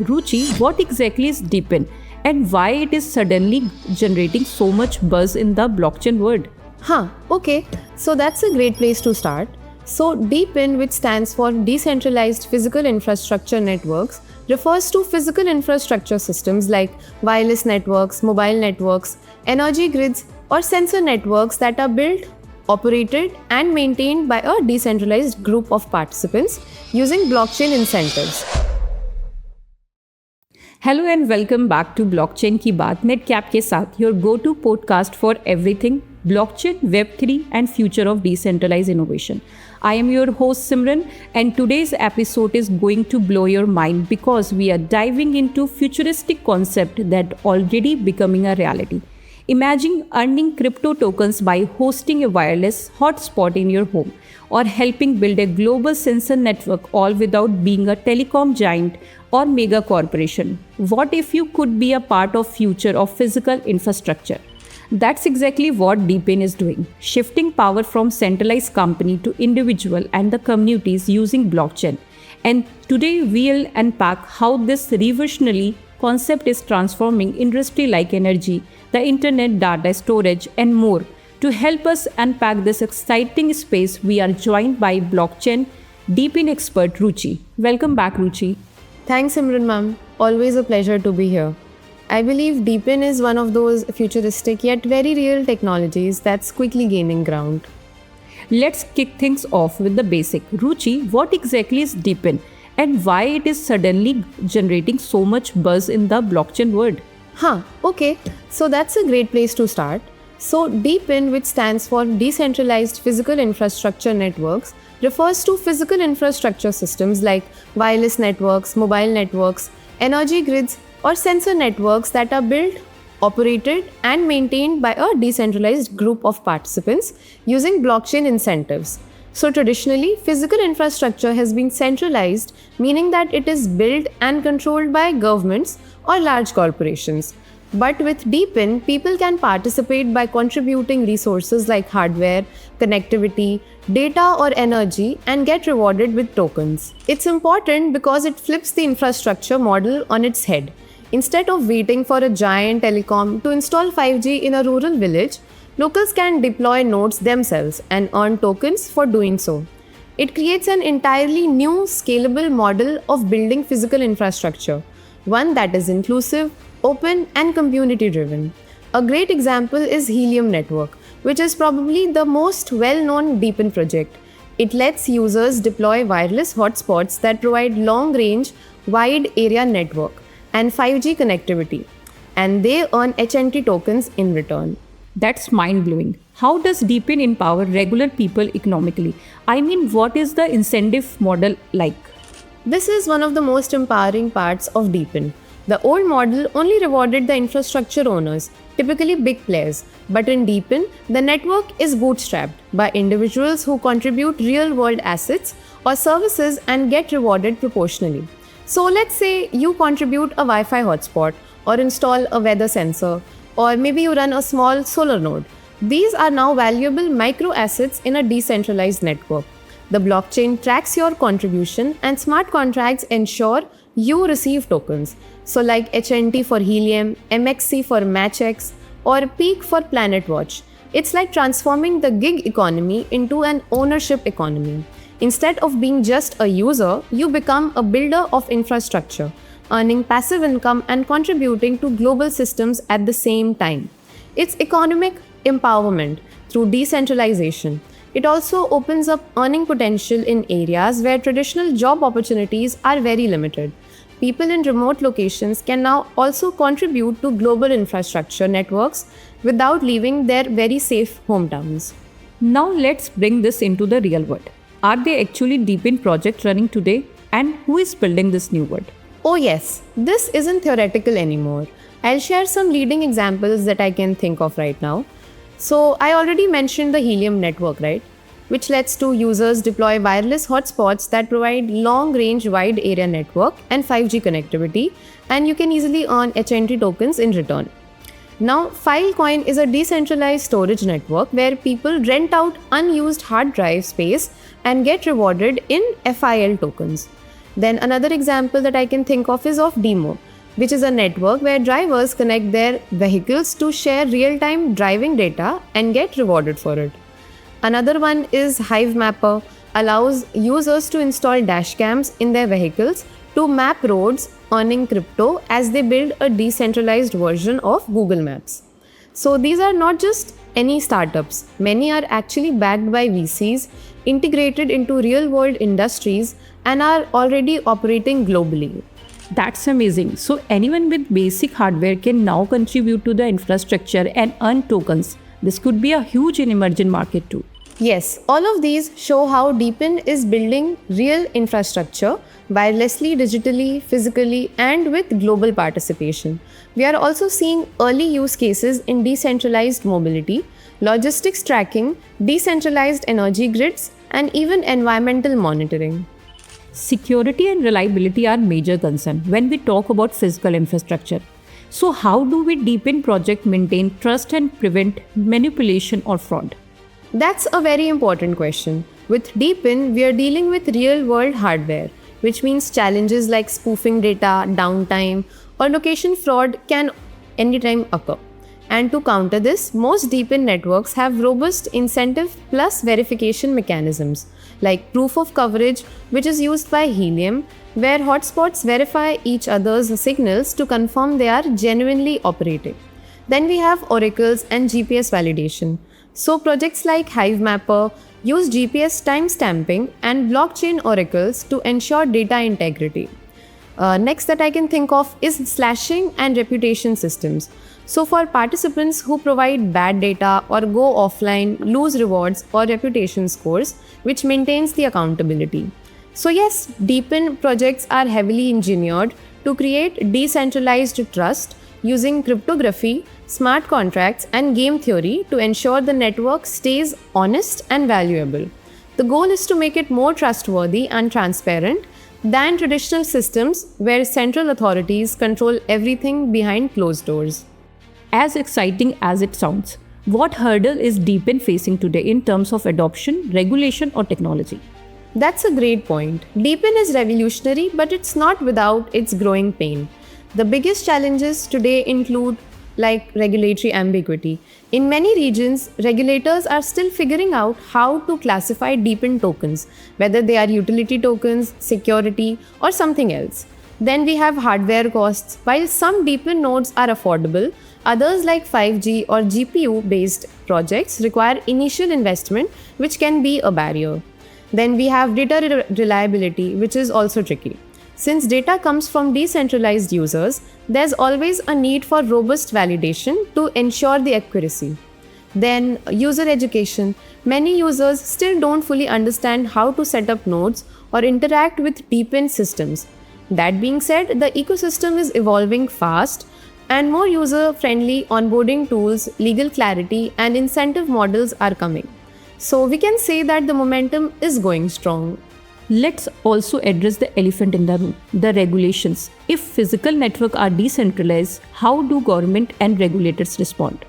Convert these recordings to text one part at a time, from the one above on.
Ruchi, what exactly is DeepIn and why it is suddenly generating so much buzz in the blockchain world? Okay. So that's a great place to start. So DeepIn, which stands for Decentralized Physical Infrastructure Networks, refers to physical infrastructure systems like wireless networks, mobile networks, energy grids, or sensor networks that are built, operated, and maintained by a decentralized group of participants using blockchain incentives. Hello and welcome back to Blockchain की बात नेटकैप के साथ your go-to podcast for everything blockchain, Web3 and future of decentralized innovation. I am your host Simran and today's episode is going to blow your mind because we are diving into futuristic concept that already becoming a reality. Imagine earning crypto tokens by hosting a wireless hotspot in your home or helping build a global sensor network all without being a telecom giant or mega corporation. What if you could be a part of future of physical infrastructure? That's exactly what DeepIn is doing, shifting power from centralized company to individual and the communities using blockchain. And today we'll unpack how this revolutionary concept is transforming industry like energy, the internet, data storage, and more. To help us unpack this exciting space, we are joined by blockchain DeepIn expert Ruchi. Welcome back, Ruchi. Thanks, Imran ma'am. Always a pleasure to be here. I believe DeepIn is one of those futuristic yet very real technologies that's quickly gaining ground. Let's kick things off with the basic. Ruchi, what exactly is DeepIn and why it is suddenly generating so much buzz in the blockchain world? Okay. So that's a great place to start. So DeepIn, which stands for Decentralized Physical Infrastructure Networks, refers to physical infrastructure systems like wireless networks, mobile networks, energy grids, or sensor networks that are built, operated, and maintained by a decentralized group of participants using blockchain incentives. So traditionally, physical infrastructure has been centralized, meaning that it is built and controlled by governments or large corporations. But with DeepIn, people can participate by contributing resources like hardware, connectivity, data, or energy and get rewarded with tokens. It's important because it flips the infrastructure model on its head. Instead of waiting for a giant telecom to install 5G in a rural village, locals can deploy nodes themselves and earn tokens for doing so. It creates an entirely new, scalable model of building physical infrastructure, one that is inclusive, open, and community-driven. A great example is Helium Network, which is probably the most well-known DeepIn project. It lets users deploy wireless hotspots that provide long-range, wide area network and 5G connectivity, and they earn HNT tokens in return. That's mind-blowing. How does DeepIn empower regular people economically? I mean, what is the incentive model like? This is one of the most empowering parts of DeepIn. The old model only rewarded the infrastructure owners, typically big players, but in DeepIn, the network is bootstrapped by individuals who contribute real-world assets or services and get rewarded proportionally. So let's say you contribute a Wi-Fi hotspot or install a weather sensor, or maybe you run a small solar node. These are now valuable micro assets in a decentralized network. The blockchain tracks your contribution and smart contracts ensure you receive tokens. So like HNT for Helium, MXC for MatchX, or Peak for PlanetWatch. It's like transforming the gig economy into an ownership economy. Instead of being just a user, you become a builder of infrastructure, earning passive income and contributing to global systems at the same time. It's economic empowerment through decentralization. It also opens up earning potential in areas where traditional job opportunities are very limited. People in remote locations can now also contribute to global infrastructure networks without leaving their very safe hometowns. Now let's bring this into the real world. Are there actually DeepIn projects running today? And who is building this new world? Oh yes, this isn't theoretical anymore. I'll share some leading examples that I can think of right now. So I already mentioned the Helium network, right? Which lets to users deploy wireless hotspots that provide long-range wide area network and 5G connectivity, and you can easily earn HNT tokens in return. Now, Filecoin is a decentralized storage network where people rent out unused hard drive space and get rewarded in FIL tokens. Then another example that I can think of is of DMO, which is a network where drivers connect their vehicles to share real-time driving data and get rewarded for it. Another one is HiveMapper, allows users to install dash cams in their vehicles to map roads, earning crypto as they build a decentralized version of Google Maps. So these are not just any startups. Many are actually backed by VCs, integrated into real-world industries, and are already operating globally. That's amazing. So anyone with basic hardware can now contribute to the infrastructure and earn tokens. This could be a huge in emerging market too. Yes, all of these show how DeepIn is building real infrastructure wirelessly, digitally, physically, and with global participation. We are also seeing early use cases in decentralized mobility, logistics tracking, decentralized energy grids, and even environmental monitoring. Security and reliability are major concern when we talk about physical infrastructure. So how do we deepen project maintain trust and prevent manipulation or fraud? That's a very important question. With DeepIn, we are dealing with real-world hardware, which means challenges like spoofing data, downtime, or location fraud can anytime occur. And to counter this, most DeepIn networks have robust incentive plus verification mechanisms, like proof of coverage, which is used by Helium, where hotspots verify each other's signals to confirm they are genuinely operating. Then we have oracles and GPS validation. So projects like HiveMapper use GPS timestamping and blockchain oracles to ensure data integrity. Next that I can think of is slashing and reputation systems. So for participants who provide bad data or go offline, lose rewards or reputation scores, which maintains the accountability. So yes, DeepIn projects are heavily engineered to create decentralized trust using cryptography, smart contracts, and game theory to ensure the network stays honest and valuable. The goal is to make it more trustworthy and transparent than traditional systems where central authorities control everything behind closed doors. As exciting as it sounds, what hurdle is DeepIn facing today in terms of adoption, regulation, or technology? That's a great point. DeepIn is revolutionary, but it's not without its growing pain. The biggest challenges today include like regulatory ambiguity. In many regions, regulators are still figuring out how to classify DeepIn tokens, whether they are utility tokens, security, or something else. Then we have hardware costs. While some DeepIn nodes are affordable, others like 5G or GPU-based projects require initial investment, which can be a barrier. Then we have data reliability, which is also tricky. Since data comes from decentralized users, there's always a need for robust validation to ensure the accuracy. Then, user education. Many users still don't fully understand how to set up nodes or interact with DeepIn systems. That being said, the ecosystem is evolving fast, and more user-friendly onboarding tools, legal clarity, and incentive models are coming. So we can say that the momentum is going strong. Let's also address the elephant in the room, the regulations. If physical networks are decentralized, how do government and regulators respond?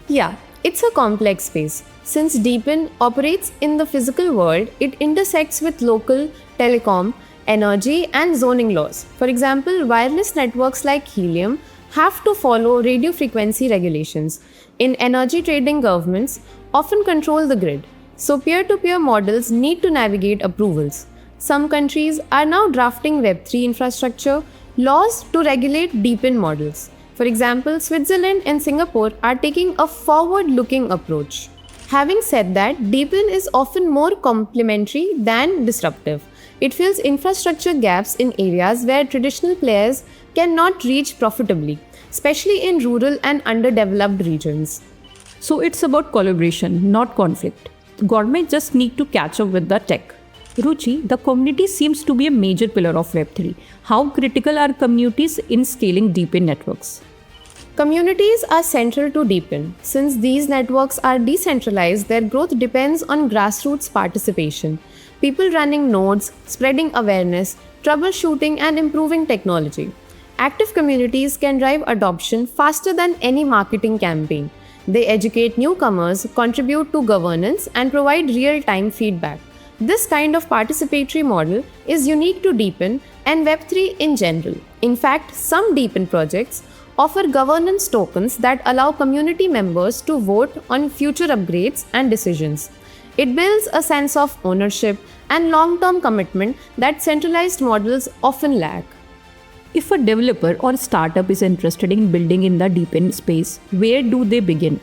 Yeah, it's a complex space. Since DeepIn operates in the physical world, it intersects with local, telecom, energy, and zoning laws. For example, wireless networks like Helium have to follow radio frequency regulations. In energy trading, governments often control the grid. So peer-to-peer models need to navigate approvals. Some countries are now drafting Web3 infrastructure laws to regulate DeepIn models. For example, Switzerland and Singapore are taking a forward-looking approach. Having said that, DeepIn is often more complementary than disruptive. It fills infrastructure gaps in areas where traditional players cannot reach profitably, especially in rural and underdeveloped regions. So it's about collaboration, not conflict. Government just need to catch up with the tech. Ruchi, the community seems to be a major pillar of Web3. How critical are communities in scaling DeepIn networks? Communities are central to DeepIn. Since these networks are decentralized, their growth depends on grassroots participation. People running nodes, spreading awareness, troubleshooting, and improving technology. Active communities can drive adoption faster than any marketing campaign. They educate newcomers, contribute to governance, and provide real-time feedback. This kind of participatory model is unique to DeepIn and Web3 in general. In fact, some DeepIn projects offer governance tokens that allow community members to vote on future upgrades and decisions. It builds a sense of ownership and long-term commitment that centralized models often lack. If a developer or startup is interested in building in the DeepIn space, where do they begin?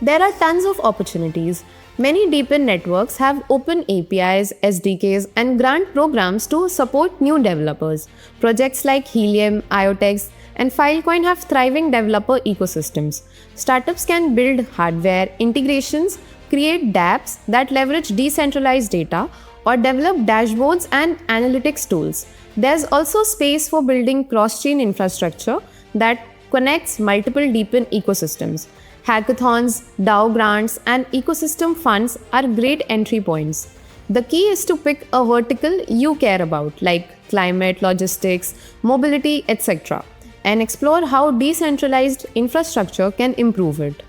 There are tons of opportunities. Many DeepIn networks have open APIs, SDKs, and grant programs to support new developers. Projects like Helium, IoTeX, and Filecoin have thriving developer ecosystems. Startups can build hardware integrations, create dApps that leverage decentralized data, or develop dashboards and analytics tools. There's also space for building cross-chain infrastructure that connects multiple DeepIn ecosystems. Hackathons, DAO grants, and ecosystem funds are great entry points. The key is to pick a vertical you care about, like climate, logistics, mobility, etc., and explore how decentralized infrastructure can improve it.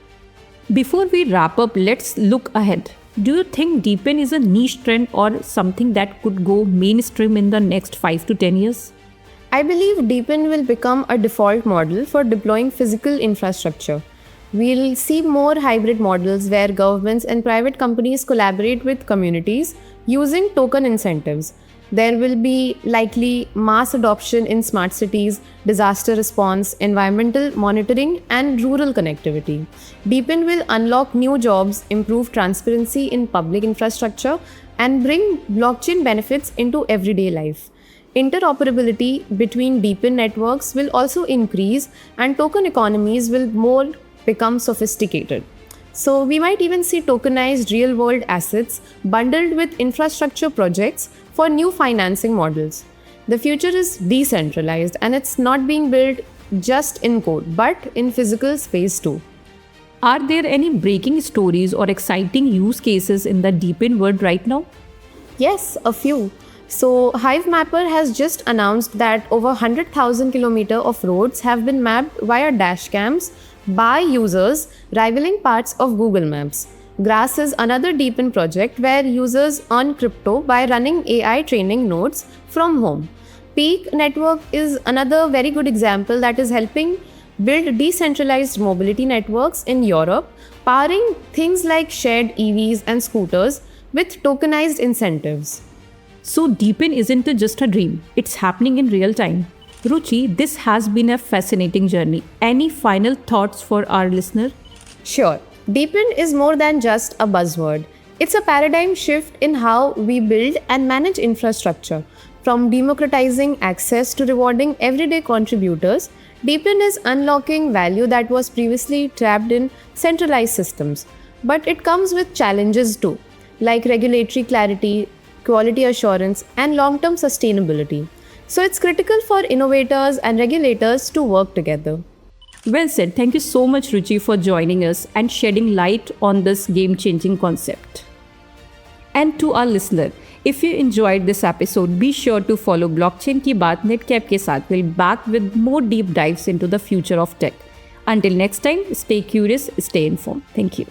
Before we wrap up, let's look ahead. Do you think DeepIn is a niche trend or something that could go mainstream in the next 5 to 10 years? I believe DeepIn will become a default model for deploying physical infrastructure. We'll see more hybrid models where governments and private companies collaborate with communities using token incentives. There will be likely mass adoption in smart cities, disaster response, environmental monitoring, and rural connectivity. DeepIn will unlock new jobs, improve transparency in public infrastructure, and bring blockchain benefits into everyday life. Interoperability between DeepIn networks will also increase, and token economies will become sophisticated. So we might even see tokenized real-world assets bundled with infrastructure projects for new financing models. The future is decentralized and it's not being built just in code, but in physical space too. Are there any breaking stories or exciting use cases in the DeepIn world right now? Yes, a few. So HiveMapper has just announced that over 100,000 kilometers of roads have been mapped via dashcams by users, rivaling parts of Google Maps. Grass is another DeepIn project where users earn crypto by running AI training nodes from home. Peak Network is another very good example that is helping build decentralized mobility networks in Europe, powering things like shared EVs and scooters with tokenized incentives. So DeepIn isn't just a dream, it's happening in real time. Ruchi, this has been a fascinating journey. Any final thoughts for our listener? Sure. DeepIn is more than just a buzzword. It's a paradigm shift in how we build and manage infrastructure. From democratizing access to rewarding everyday contributors, DeepIn is unlocking value that was previously trapped in centralized systems. But it comes with challenges too, like regulatory clarity, quality assurance, and long-term sustainability. So it's critical for innovators and regulators to work together. Well said. Thank you so much, Ruchi, for joining us and shedding light on this game-changing concept. And to our listener, if you enjoyed this episode, be sure to follow Blockchain Ki Baat Netcap ke saath. We'll back with more deep dives into the future of tech. Until next time, stay curious, stay informed. Thank you.